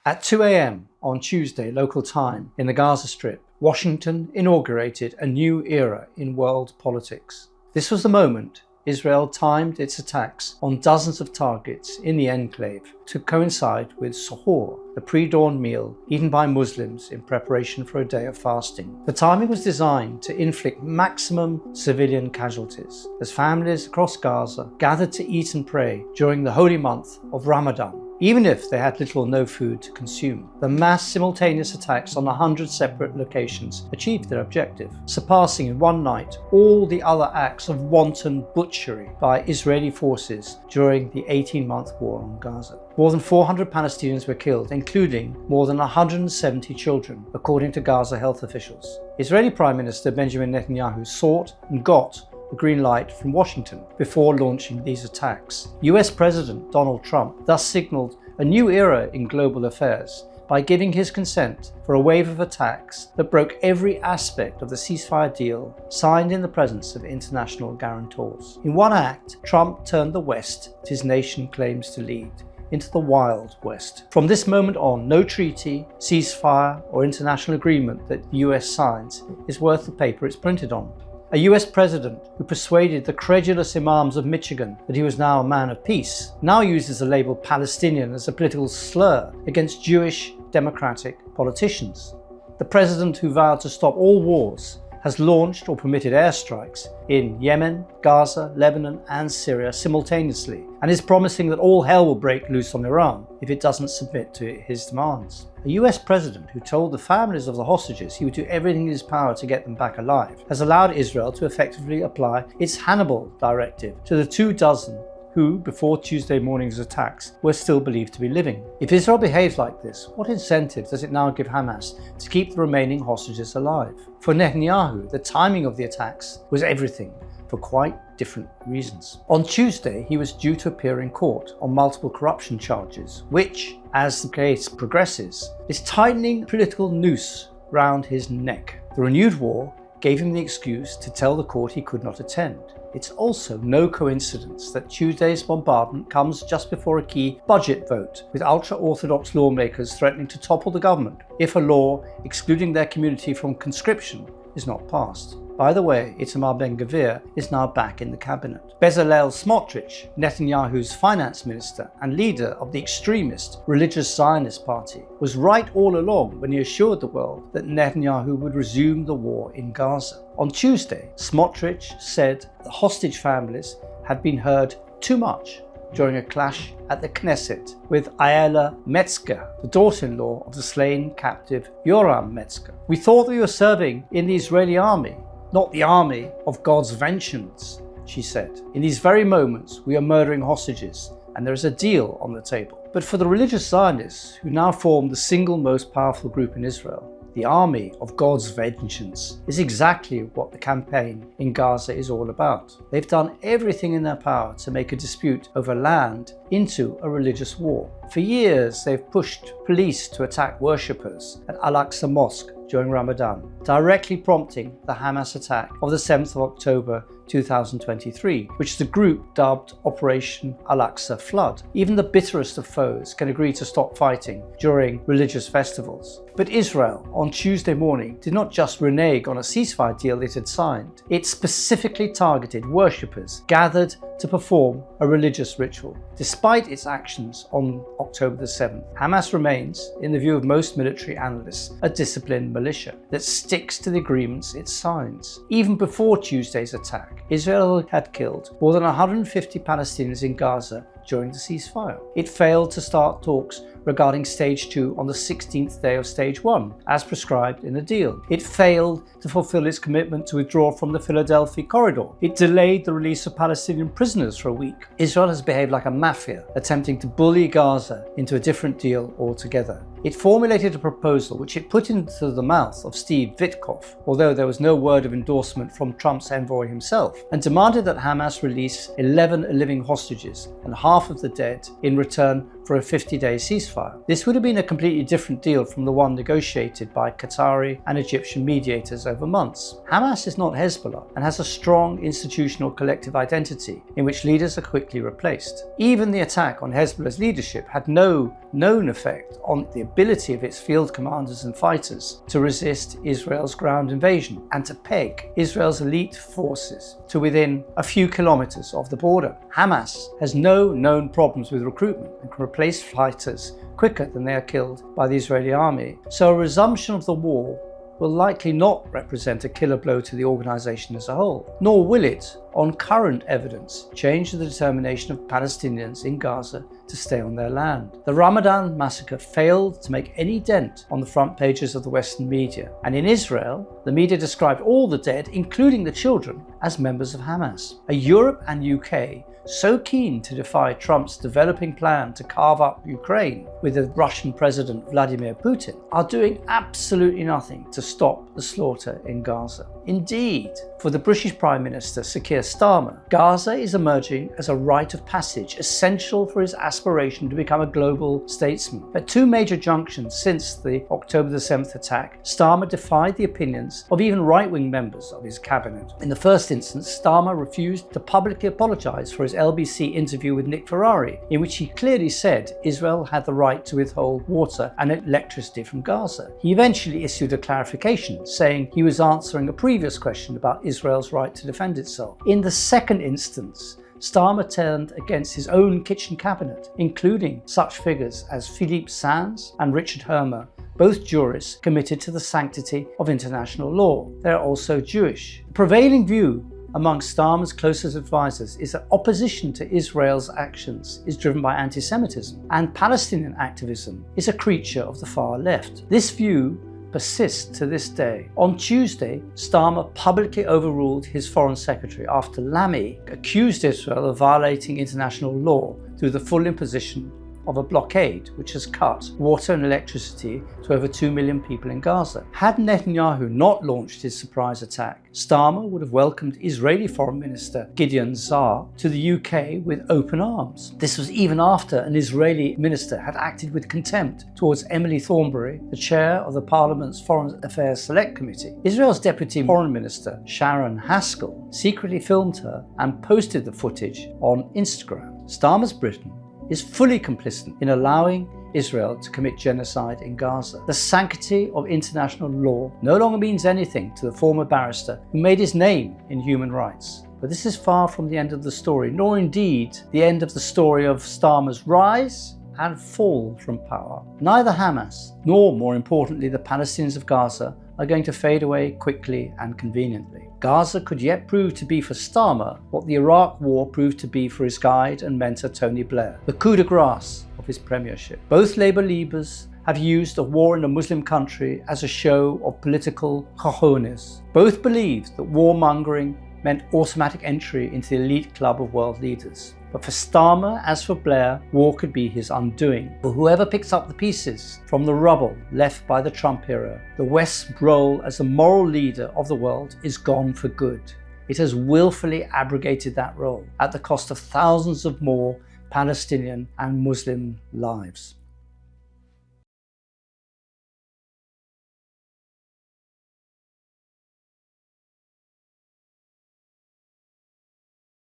At 2 a.m. on Tuesday local time in the Gaza Strip, Washington inaugurated a new era in world politics. This was the moment Israel timed its attacks on dozens of targets in the enclave to coincide with Suhoor, the pre-dawn meal eaten by Muslims in preparation for a day of fasting. The timing was designed to inflict maximum civilian casualties as families across Gaza gathered to eat and pray during the holy month of Ramadan, even if they had little or no food to consume. The mass simultaneous attacks on 100 separate locations achieved their objective, surpassing in one night all the other acts of wanton butchery by Israeli forces during the 18-month war on Gaza. More than 400 Palestinians were killed, including more than 170 children, according to Gaza health officials. Israeli Prime Minister Benjamin Netanyahu sought and got the green light from Washington before launching these attacks. US President Donald Trump thus signaled a new era in global affairs by giving his consent for a wave of attacks that broke every aspect of the ceasefire deal signed in the presence of international guarantors. In one act, Trump turned the West that his nation claims to lead into the Wild West. From this moment on, no treaty, ceasefire, or international agreement that the US signs is worth the paper it's printed on. A US president who persuaded the credulous imams of Michigan that he was now a man of peace now uses the label Palestinian as a political slur against Jewish democratic politicians. The president who vowed to stop all wars has launched or permitted airstrikes in Yemen, Gaza, Lebanon and Syria simultaneously, and is promising that all hell will break loose on Iran if it doesn't submit to his demands. A US president who told the families of the hostages he would do everything in his power to get them back alive has allowed Israel to effectively apply its Hannibal directive to the 24 who, before Tuesday morning's attacks, were still believed to be living. If Israel behaves like this, what incentive does it now give Hamas to keep the remaining hostages alive? For Netanyahu, the timing of the attacks was everything, for quite different reasons. On Tuesday, he was due to appear in court on multiple corruption charges, which, as the case progresses, is tightening the political noose round his neck. The renewed war gave him the excuse to tell the court he could not attend. It's also no coincidence that Tuesday's bombardment comes just before a key budget vote, with ultra-Orthodox lawmakers threatening to topple the government if a law excluding their community from conscription is not passed. By the way, Itamar Ben-Gvir is now back in the cabinet. Bezalel Smotrich, Netanyahu's finance minister and leader of the extremist religious Zionist party, was right all along when he assured the world that Netanyahu would resume the war in Gaza. On Tuesday, Smotrich said the hostage families had been heard too much during a clash at the Knesset with Ayala Metzger, the daughter-in-law of the slain captive Yoram Metzger. "We thought we were serving in the Israeli army, not the army of God's vengeance," she said. "In these very moments, we are murdering hostages, and there is a deal on the table." But for the religious Zionists, who now form the single most powerful group in Israel, the army of God's vengeance is exactly what the campaign in Gaza is all about. They've done everything in their power to make a dispute over land into a religious war. For years, they've pushed police to attack worshippers at Al-Aqsa Mosque during Ramadan, directly prompting the Hamas attack of the 7th of October 2023, which the group dubbed Operation Al-Aqsa Flood. Even the bitterest of foes can agree to stop fighting during religious festivals. But Israel, on Tuesday morning, did not just renege on a ceasefire deal it had signed. It specifically targeted worshippers gathered to perform a religious ritual. Despite its actions on October the 7th, Hamas remains, in the view of most military analysts, a disciplined militia that sticks to the agreements it signs. Even before Tuesday's attack, Israel had killed more than 150 Palestinians in Gaza during the ceasefire. It failed to start talks regarding Stage 2 on the 16th day of Stage 1, as prescribed in the deal. It failed to fulfill its commitment to withdraw from the Philadelphia corridor. It delayed the release of Palestinian prisoners for a week. Israel has behaved like a mafia, attempting to bully Gaza into a different deal altogether. It formulated a proposal which it put into the mouth of Steve Witkoff, although there was no word of endorsement from Trump's envoy himself, and demanded that Hamas release 11 living hostages and half of the dead in return for for a 50-day ceasefire. This would have been a completely different deal from the one negotiated by Qatari and Egyptian mediators over months. Hamas is not Hezbollah and has a strong institutional collective identity in which leaders are quickly replaced. Even the attack on Hezbollah's leadership had no known effect on the ability of its field commanders and fighters to resist Israel's ground invasion and to peg Israel's elite forces to within a few kilometers of the border. Hamas has no known problems with recruitment and can replace fighters quicker than they are killed by the Israeli army. So a resumption of the war will likely not represent a killer blow to the organization as a whole, nor will it, on current evidence, change the determination of Palestinians in Gaza to stay on their land. The Ramadan massacre failed to make any dent on the front pages of the Western media, and in Israel, the media described all the dead, including the children, as members of Hamas. Europe and UK, so keen to defy Trump's developing plan to carve up Ukraine with the Russian President Vladimir Putin, are doing absolutely nothing to stop the slaughter in Gaza. Indeed, for the British Prime Minister Sir Keir Starmer, Gaza is emerging as a rite of passage essential for his aspiration to become a global statesman. At two major junctions since the October the 7th attack, Starmer defied the opinions of even right-wing members of his cabinet. In the first instance, Starmer refused to publicly apologise for his LBC interview with Nick Ferrari, in which he clearly said Israel had the right to withhold water and electricity from Gaza. He eventually issued a clarification, saying he was answering a previous question about Israel's right to defend itself. In the second instance, Starmer turned against his own kitchen cabinet, including such figures as Philippe Sands and Richard Hermer, both jurists committed to the sanctity of international law. They are also Jewish. The prevailing view among Starmer's closest advisors is that opposition to Israel's actions is driven by anti-Semitism, and Palestinian activism is a creature of the far left. This view persists to this day. On Tuesday, Starmer publicly overruled his foreign secretary after Lamy accused Israel of violating international law through the full imposition of a blockade which has cut water and electricity to over 2 million people in Gaza. Had Netanyahu not launched his surprise attack, Starmer would have welcomed Israeli Foreign Minister Gideon Saar to the UK with open arms. This was even after an Israeli minister had acted with contempt towards Emily Thornberry, the chair of the Parliament's Foreign Affairs Select Committee. Israel's Deputy Foreign Minister Sharon Haskell secretly filmed her and posted the footage on Instagram. Starmer's Britain is fully complicit in allowing Israel to commit genocide in Gaza. The sanctity of international law no longer means anything to the former barrister who made his name in human rights. But this is far from the end of the story, nor indeed the end of the story of Starmer's rise and fall from power. Neither Hamas, nor more importantly the Palestinians of Gaza, are going to fade away quickly and conveniently. Gaza could yet prove to be for Starmer what the Iraq War proved to be for his guide and mentor Tony Blair, the coup de grace of his premiership. Both Labour leaders have used a war in a Muslim country as a show of political cojones. Both believed that warmongering meant automatic entry into the elite club of world leaders. But for Starmer, as for Blair, war could be his undoing. For whoever picks up the pieces from the rubble left by the Trump era, the West's role as the moral leader of the world is gone for good. It has willfully abrogated that role at the cost of thousands of more Palestinian and Muslim lives.